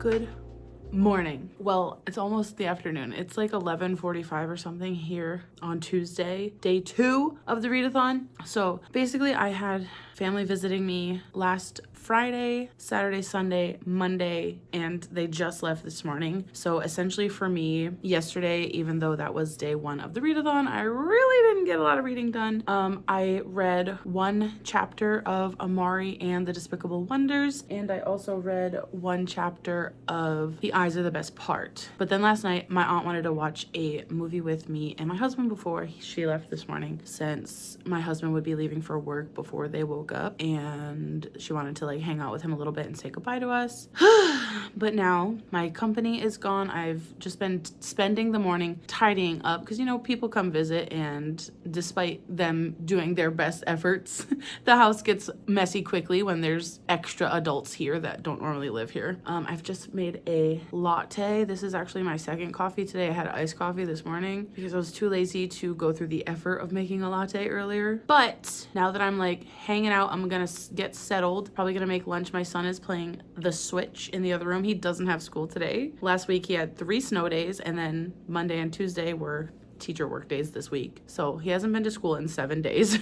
Good morning. Well, it's almost the afternoon. It's like 11:45 or something here on Tuesday, day 2 of the readathon. So basically I had family visiting me last Friday, Saturday, Sunday, Monday, and they just left this morning. So essentially for me, yesterday, even though that was day 1 of the readathon, I really didn't get a lot of reading done. I read 1 chapter of Amari and the Despicable Wonders, and I also read 1 chapter of The Eyes Are the Best Part. But then last night, my aunt wanted to watch a movie with me and my husband before she left this morning, since my husband would be leaving for work before they woke up, and she wanted to like hang out with him a little bit and say goodbye to us. But now my company is gone. I've just been spending the morning tidying up because, you know, people come visit, and despite them doing their best efforts, the house gets messy quickly when there's extra adults here that don't normally live here. I've just made a latte. This is actually my second coffee today. I had iced coffee this morning because I was too lazy to go through the effort of making a latte earlier. But now that I'm like hanging out, I'm gonna get settled. Probably gonna make lunch. My son is playing the Switch in the other room. He doesn't have school today. Last week he had 3 snow days, and then Monday and Tuesday were teacher work days this week. So he hasn't been to school in 7 days.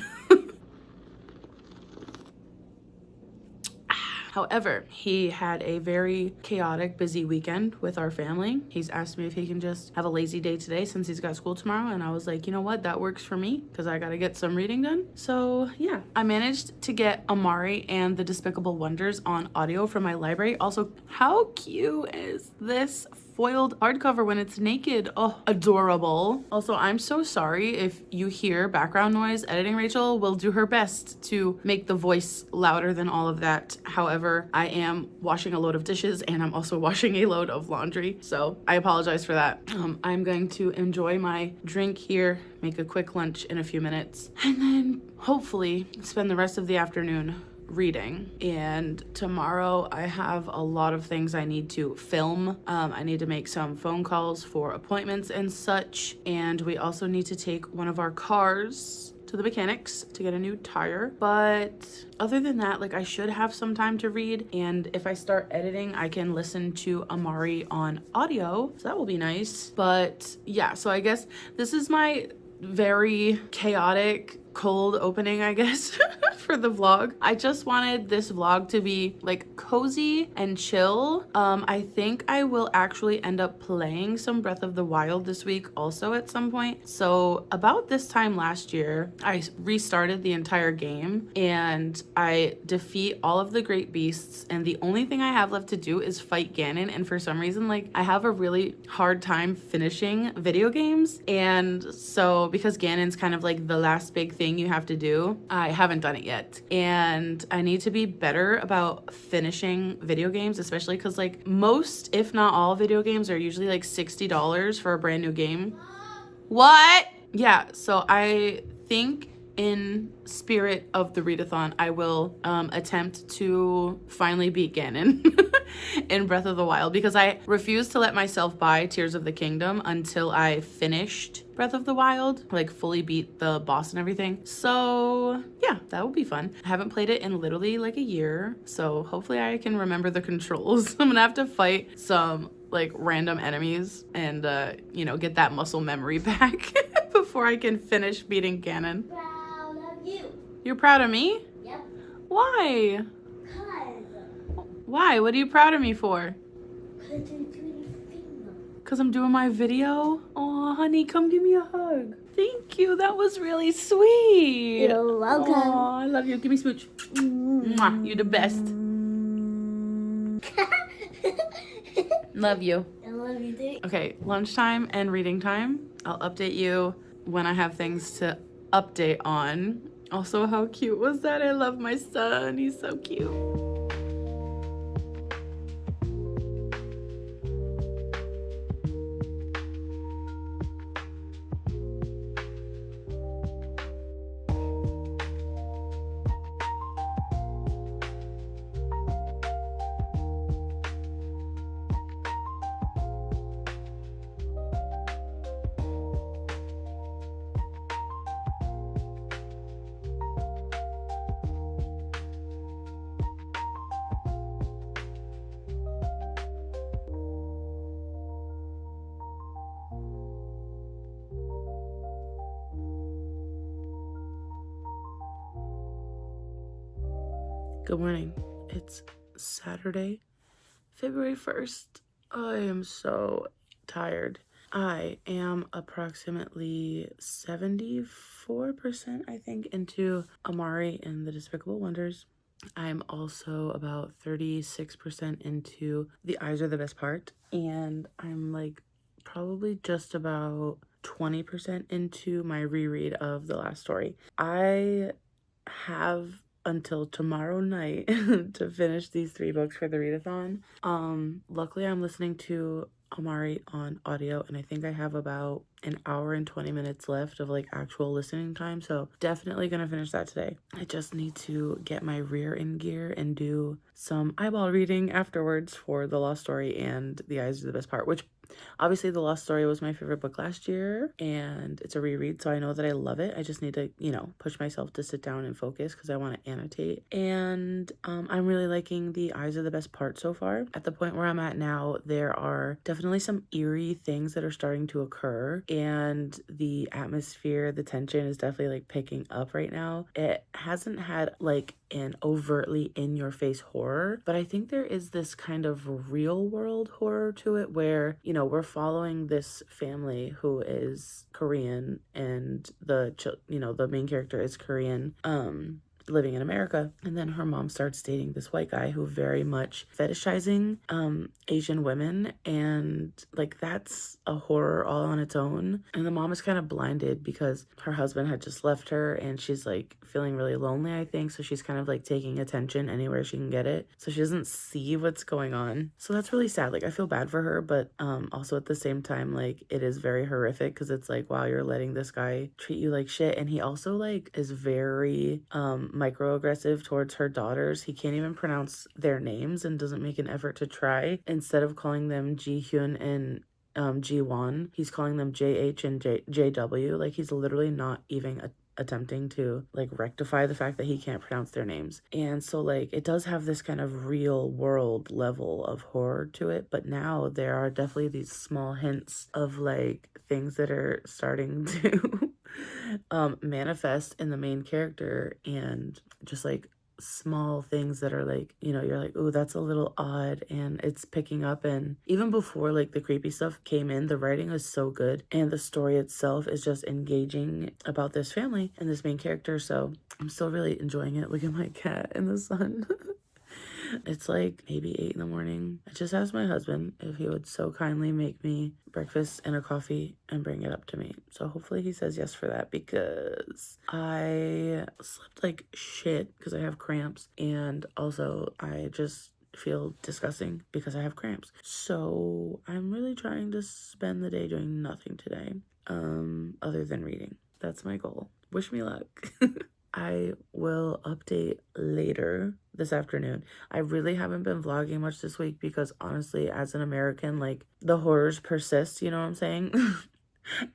However, he had a very chaotic, busy weekend with our family. He's asked me if he can just have a lazy day today since he's got school tomorrow, and I was like, you know what, that works for me because I gotta get some reading done. So yeah, I managed to get Amari and the Despicable Wonders on audio from my library. Also, how cute is this foiled hardcover when it's naked? Oh, adorable. Also, I'm so sorry if you hear background noise. Editing Rachel will do her best to make the voice louder than all of that. However, I am washing a load of dishes and I'm also washing a load of laundry, so I apologize for that. I'm going to enjoy my drink here, make a quick lunch in a few minutes, and then hopefully spend the rest of the afternoon reading. And tomorrow I have a lot of things I need to film. I need to make some phone calls for appointments and such, and we also need to take one of our cars to the mechanics to get a new tire. But other than that, like, I should have some time to read, and if I start editing I can listen to Amari on audio, so that will be nice. But yeah, so I guess this is my very chaotic cold opening, I guess, for the vlog. I just wanted this vlog to be like cozy and chill. I think I will actually end up playing some Breath of the Wild this week also at some point. So about this time last year, I restarted the entire game and I defeat all of the great beasts, and the only thing I have left to do is fight Ganon. And for some reason, like, I have a really hard time finishing video games, and so because Ganon's kind of like the last big thing you have to do, I haven't done it yet, and I need to be better about finishing video games, especially because like most, if not all, video games are usually like $60 for a brand new game. What? Yeah, so I think in spirit of the readathon, I will attempt to finally beat Ganon in Breath of the Wild, because I refused to let myself buy Tears of the Kingdom until I finished Breath of the Wild, like fully beat the boss and everything. So yeah, that would be fun. I haven't played it in literally like a year, so hopefully I can remember the controls. I'm gonna have to fight some like random enemies and you know, get that muscle memory back before I can finish beating Ganon. Proud of you. You're proud of me? Yep. Why? Cause. Why? What are you proud of me for? Cause you're doing a finger. Because I'm doing my video? Aw, honey, come give me a hug. Thank you. That was really sweet. You're welcome. Aw, I love you. Give me a smooch. Mwah, you're the best. Love you. I love you too. Okay, lunchtime and reading time. I'll update you when I have things to update on. Also, how cute was that? I love my son. He's so cute. Good morning. It's Saturday, February 1st. I am so tired. I am approximately 74%, I think, into Amari and the Despicable Wonders. I'm also about 36% into The Eyes Are the Best Part, and I'm like probably just about 20% into my reread of The Last Story. I have until tomorrow night to finish these 3 books for the readathon. Luckily I'm listening to Amari on audio, and I think I have about an hour and 20 minutes left of like actual listening time, so definitely gonna finish that today. I just need to get my rear in gear and do some eyeball reading afterwards for The Lost Story and The Eyes Are the Best Part, which obviously The Lost Story was my favorite book last year, and it's a reread, so I know that I love it. I just need to, push myself to sit down and focus because I want to annotate. And I'm really liking The Eyes Are the Best Part so far. At the point where I'm at now, there are definitely some eerie things that are starting to occur, and the atmosphere, the tension is definitely like picking up right now. It hasn't had like an overtly in-your-face horror, but I think there is this kind of real world horror to it where, we're following this family who is Korean, and the main character is Korean, living in America, and then her mom starts dating this white guy who very much fetishizing Asian women, and like that's a horror all on its own. And the mom is kind of blinded because her husband had just left her, and she's like feeling really lonely, I think, so she's kind of like taking attention anywhere she can get it, so she doesn't see what's going on. So that's really sad. Like I feel bad for her, but also at the same time, like it is very horrific because it's like, wow, you're letting this guy treat you like shit. And he also like is very microaggressive towards her daughters. He can't even pronounce their names and doesn't make an effort to try. Instead of calling them Ji-hyun and Ji-won, he's calling them JH and JW. Like he's literally not even attempting to like rectify the fact that he can't pronounce their names. And so like it does have this kind of real world level of horror to it, but now there are definitely these small hints of like things that are starting to manifest in the main character, and just like small things that are like, you're like, oh, that's a little odd, and it's picking up. And even before like the creepy stuff came in, the writing is so good, and the story itself is just engaging about this family and this main character, so I'm still really enjoying it. Look at my cat in the sun. It's like maybe 8 in the morning. I just asked my husband if he would so kindly make me breakfast and a coffee and bring it up to me. So hopefully he says yes for that, because I slept like shit because I have cramps, and also I just feel disgusting because I have cramps. So I'm really trying to spend the day doing nothing today, other than reading. That's my goal. Wish me luck. I will update later this afternoon. I really haven't been vlogging much this week because honestly, as an American, like the horrors persist, you know what I'm saying?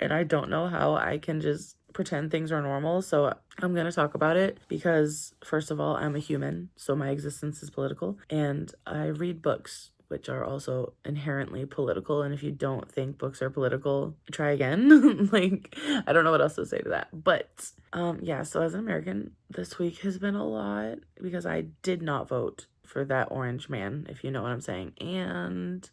And I don't know how I can just pretend things are normal. So I'm going to talk about it because first of all, I'm a human, so my existence is political, and I read books which are also inherently political. And if you don't think books are political, try again. Like, I don't know what else to say to that. But yeah, so as an American, this week has been a lot because I did not vote for that orange man, if you know what I'm saying. And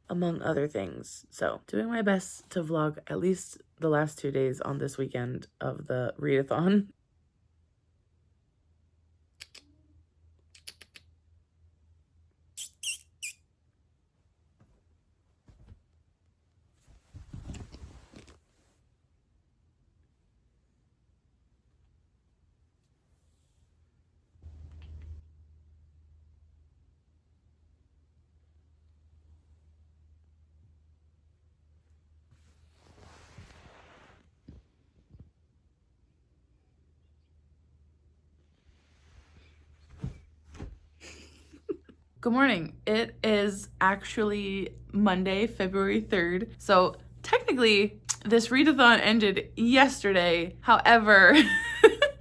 among other things. So doing my best to vlog at least the last 2 days on this weekend of the readathon. Good morning. It is actually Monday, February 3rd. So technically, this readathon ended yesterday. However,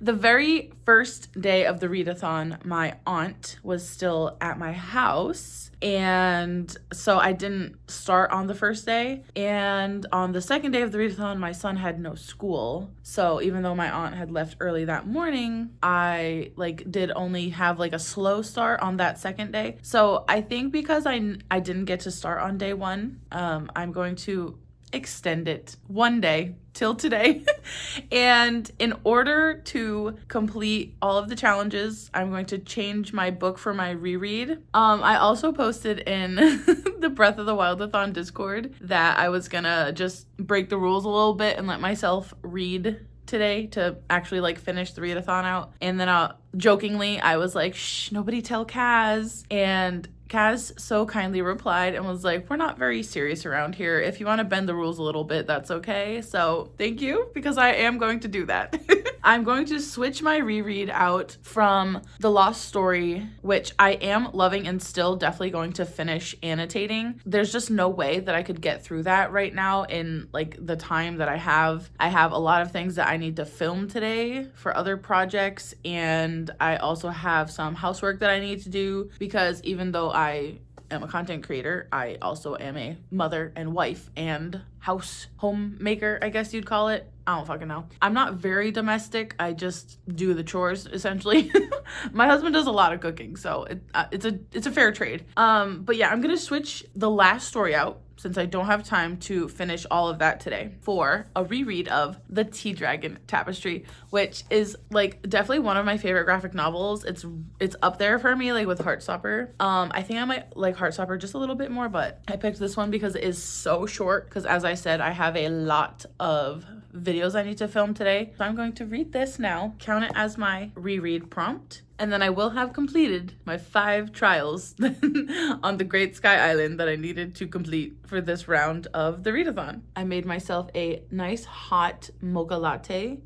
the very first day of the readathon, my aunt was still at my house, and so I didn't start on the first day. And on the second day of the readathon, my son had no school. So even though my aunt had left early that morning, I did only have a slow start on that second day. So I think because I didn't get to start on day one, I'm going to extend it one day till today. And in order to complete all of the challenges, I'm going to change my book for my reread. I also posted in the Breath of the Wild-athon Discord that I was gonna just break the rules a little bit and let myself read today to actually finish the readathon out. And then jokingly I was like, shh, nobody tell Kaz. And Kaz so kindly replied and was like, we're not very serious around here. If you want to bend the rules a little bit, that's okay. So thank you, because I am going to do that. I'm going to switch my reread out from The Lost Story, which I am loving and still definitely going to finish annotating. There's just no way that I could get through that right now in the time that I have. I have a lot of things that I need to film today for other projects, and I also have some housework that I need to do, because even though I am a content creator, I also am a mother and wife and homemaker, I guess you'd call it. I don't fucking know. I'm not very domestic. I just do the chores essentially. My husband does a lot of cooking, so it's a fair trade. But yeah, I'm gonna switch the last story out, since I don't have time to finish all of that today, for a reread of The Tea Dragon Tapestry, which is definitely one of my favorite graphic novels. It's up there for me with Heartstopper. I think I might like Heartstopper just a little bit more, but I picked this one because it is so short, because as I said, I have a lot of videos I need to film today. So I'm going to read this now, count it as my reread prompt, and then I will have completed my 5 trials on the Great Sky Island that I needed to complete for this round of the readathon. I made myself a nice hot mocha latte,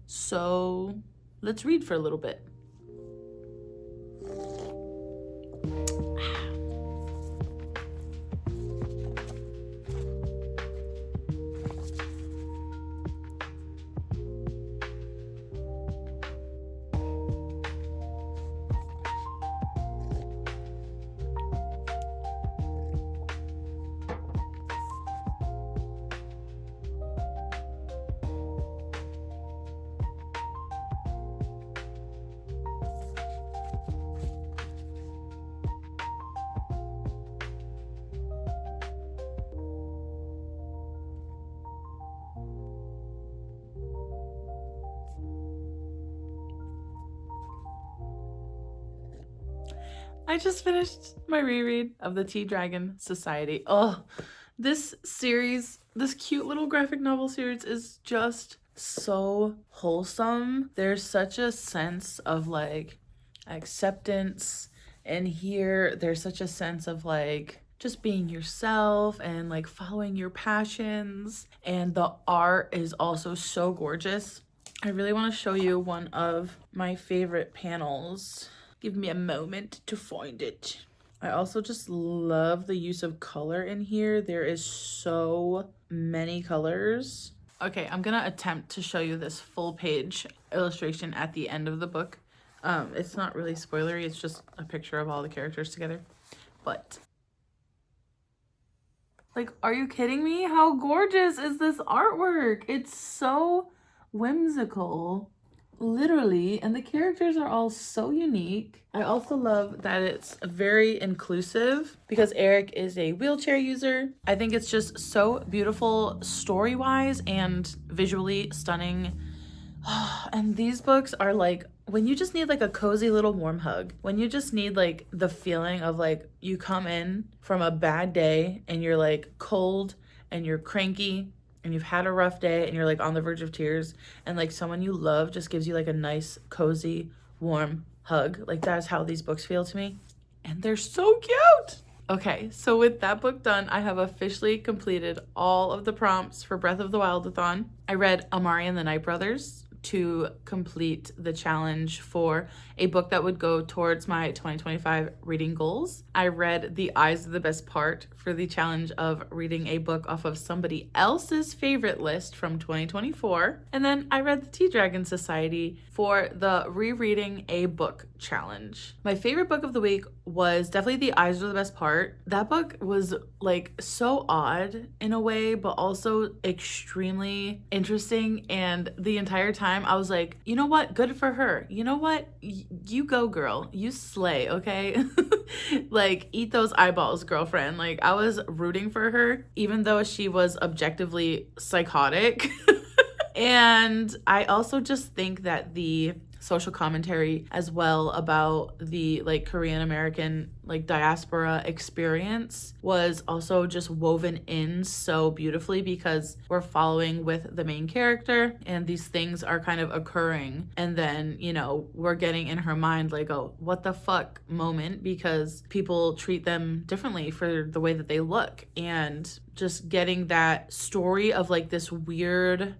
so let's read for a little bit. I just finished my reread of The Tea Dragon Society. Oh, this series, this cute little graphic novel series is just so wholesome. There's such a sense of acceptance, and here there's such a sense of just being yourself and following your passions, and the art is also so gorgeous. I really want to show you one of my favorite panels. Give me a moment to find it. I also just love the use of color in here. There is so many colors. Okay, I'm gonna attempt to show you this full page illustration at the end of the book. It's not really spoilery, it's just a picture of all the characters together. But are you kidding me? How gorgeous is this artwork? It's so whimsical, literally, and the characters are all so unique. I also love that it's very inclusive, because Eric is a wheelchair user. I think it's just so beautiful story-wise and visually stunning. And these books are when you just need a cozy little warm hug, when you just need the feeling of you come in from a bad day and you're cold and you're cranky and you've had a rough day and you're on the verge of tears, and someone you love just gives you a nice cozy warm hug. That is how these books feel to me, and they're so cute. Okay, so with that book done, I have officially completed all of the prompts for Breath of the Wild-athon. I read Amari and the Night Brothers to complete the challenge for a book that would go towards my 2025 reading goals. I read The Eyes of the Best Part for the challenge of reading a book off of somebody else's favorite list from 2024. And then I read The Tea Dragon Society for the rereading a book challenge. My favorite book of the week was definitely The Eyes Are the Best Part. That book was like so odd in a way, but also extremely interesting. And the entire time I was like, you know what? Good for her. You know what? You go, girl. You slay, okay? Like, eat those eyeballs, girlfriend. Like, I was rooting for her, even though she was objectively psychotic. And I also just think that the social commentary as well about the like Korean American like diaspora experience was also just woven in so beautifully, because we're following with the main character and these things are kind of occurring, and then, you know, we're getting in her mind like, oh, what the fuck moment, because people treat them differently for the way that they look, and just getting that story of like this weird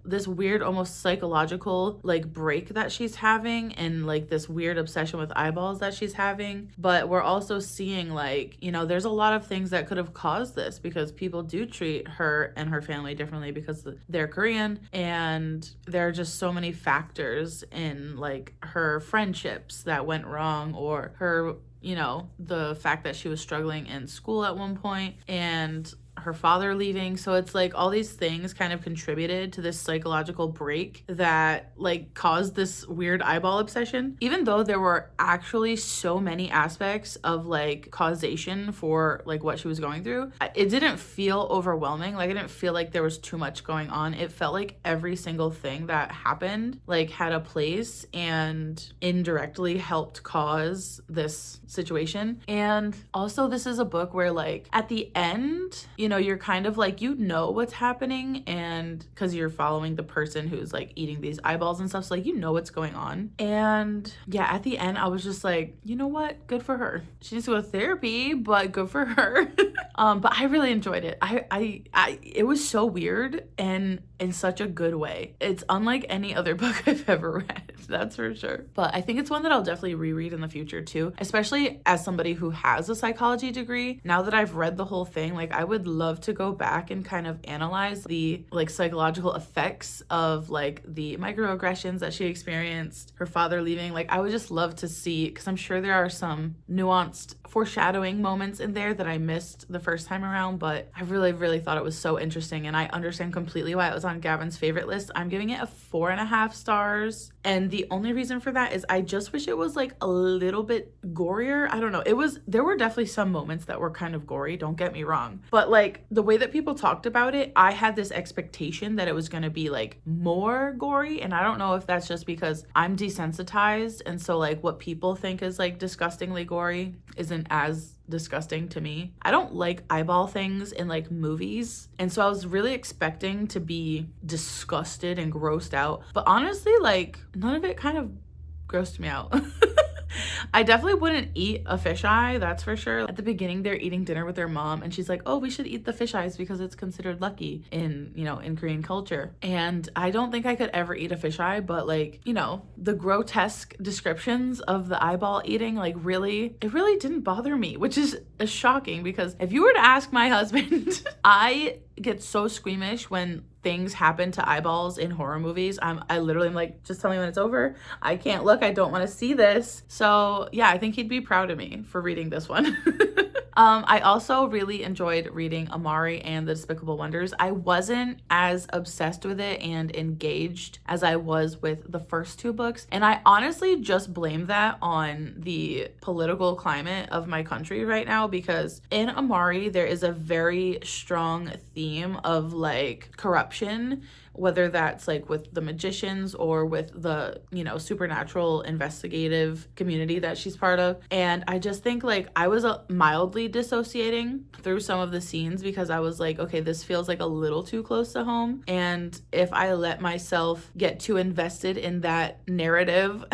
almost psychological like break that she's having, and like this weird obsession with eyeballs that she's having. But we're also seeing like, you know, there's a lot of things that could have caused this, because people do treat her and her family differently because they're Korean, and there are just so many factors in like her friendships that went wrong, or her, you know, the fact that she was struggling in school at one point, and her father leaving. So it's like all these things kind of contributed to this psychological break that like caused this weird eyeball obsession, even though there were actually so many aspects of like causation for like what she was going through. It didn't feel overwhelming. Like, I didn't feel like there was too much going on. It felt like every single thing that happened like had a place and indirectly helped cause this situation. And also, this is a book where like at the end, you know, you're kind of like, you know what's happening, and because you're following the person who's like eating these eyeballs and stuff, so like you know what's going on. And yeah, at the end I was just like, you know what, good for her. She needs to go to therapy, but good for her. But I really enjoyed it. It was so weird, and in such a good way. It's unlike any other book I've ever read, that's for sure. But I think it's one that I'll definitely reread in the future too, especially as somebody who has a psychology degree. Now that I've read the whole thing, like I would love to go back and kind of analyze the like psychological effects of like the microaggressions that she experienced, her father leaving. Like, I would just love to see, because I'm sure there are some nuanced foreshadowing moments in there that I missed the first time around, but I really thought it was so interesting, and I understand completely why it was on Gavin's favorite list. I'm giving it a 4.5 stars, and the only reason for that is I just wish it was like a little bit gorier. I don't know, there were definitely some moments that were kind of gory, don't get me wrong, but like the way that people talked about it, I had this expectation that it was going to be like more gory, and I don't know if that's just because I'm desensitized, and so like what people think is like disgustingly gory isn't as disgusting to me. I don't like eyeball things in like movies, and so I was really expecting to be disgusted and grossed out, but honestly, like none of it kind of grossed me out. I definitely wouldn't eat a fisheye, that's for sure. At the beginning, they're eating dinner with their mom, and she's like, oh, we should eat the fish eyes because it's considered lucky in, you know, in Korean culture. And I don't think I could ever eat a fisheye, but like, you know, the grotesque descriptions of the eyeball eating, like it really didn't bother me, which is shocking, because if you were to ask my husband, I get so squeamish when things happen to eyeballs in horror movies. I literally am like, just tell me when it's over. I can't look. I don't want to see this. So yeah, I think he'd be proud of me for reading this one. I also really enjoyed reading Amari and the Despicable Wonders. I wasn't as obsessed with it and engaged as I was with the first two books, and I honestly just blame that on the political climate of my country right now, because in Amari there is a very strong theme of like corruption, whether that's like with the magicians or with the, you know, supernatural investigative community that she's part of. And I just think like I was mildly dissociating through some of the scenes, because I was like, okay, this feels like a little too close to home. And if I let myself get too invested in that narrative,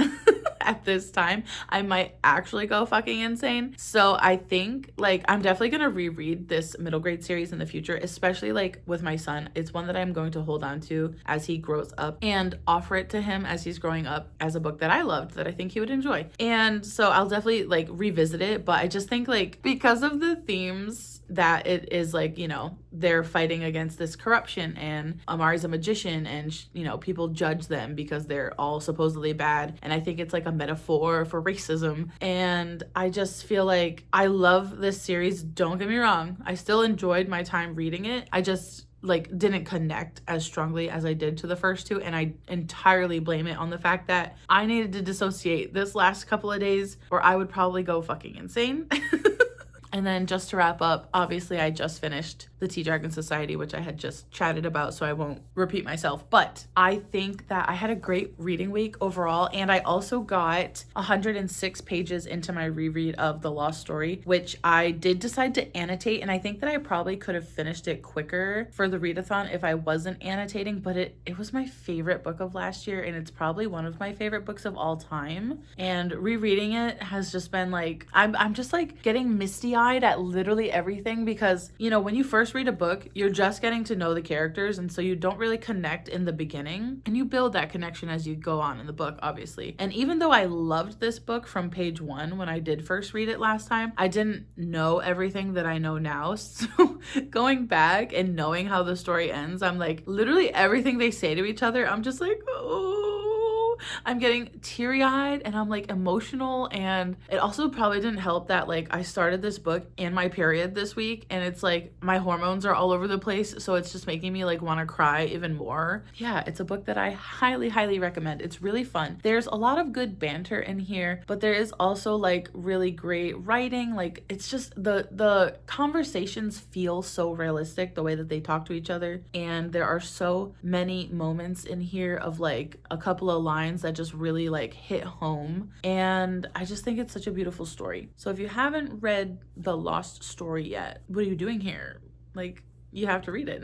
at this time, I might actually go fucking insane. So I think like I'm definitely gonna reread this middle grade series in the future, especially like with my son. It's one that I'm going to hold on to as he grows up and offer it to him as he's growing up as a book that I loved, that I think he would enjoy. And so I'll definitely like revisit it, but I just think like because of the themes that it is like, you know, they're fighting against this corruption and Amari's a magician and, you know, people judge them because they're all supposedly bad. And I think it's like a metaphor for racism. And I just feel like I love this series. Don't get me wrong. I still enjoyed my time reading it. I just like didn't connect as strongly as I did to the first two, and I entirely blame it on the fact that I needed to dissociate this last couple of days or I would probably go fucking insane. And then just to wrap up, obviously I just finished the Tea Dragon Society, which I had just chatted about, so I won't repeat myself. But I think that I had a great reading week overall, and I also got 106 pages into my reread of The Lost Story, which I did decide to annotate, and I think that I probably could have finished it quicker for the readathon if I wasn't annotating, but it was my favorite book of last year, and it's probably one of my favorite books of all time. And rereading it has just been like, I'm just like getting misty-eyed at literally everything because, you know, when you first read a book, you're just getting to know the characters, and so you don't really connect in the beginning, and you build that connection as you go on in the book, obviously. And even though I loved this book from page 1 when I did first read it last time, I didn't know everything that I know now. So going back and knowing how the story ends, I'm like, literally everything they say to each other, I'm just like, oh, I'm getting teary-eyed and I'm like emotional. And it also probably didn't help that like I started this book in my period this week, and it's like my hormones are all over the place, so it's just making me like want to cry even more. Yeah, it's a book that I highly recommend. It's really fun. There's a lot of good banter in here, but there is also like really great writing. Like it's just the conversations feel so realistic, the way that they talk to each other, and there are so many moments in here of like a couple of lines that just really like hit home, and I just think it's such a beautiful story. So if you haven't read The Lost Story yet, what are you doing here? Like, you have to read it.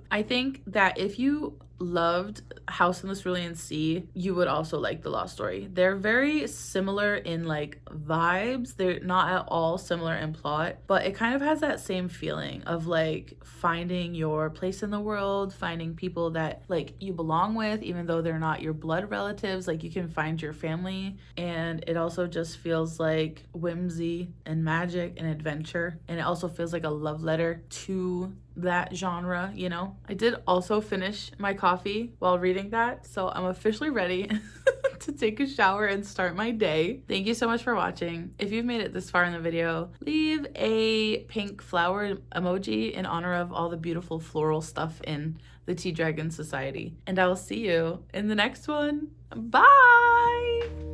I think that if you loved House in the Cerulean Sea, you would also like The Lost Story. They're very similar in like vibes. They're not at all similar in plot, but it kind of has that same feeling of like finding your place in the world, finding people that like you belong with, even though they're not your blood relatives. Like you can find your family, and it also just feels like whimsy and magic and adventure, and it also feels like a love letter to that genre, you know. I did also finish my coffee while reading that, so I'm officially ready to take a shower and start my day. Thank you so much for watching. If you've made it this far in the video, leave a pink flower emoji in honor of all the beautiful floral stuff in the Tea Dragon Society, and I will see you in the next one. Bye!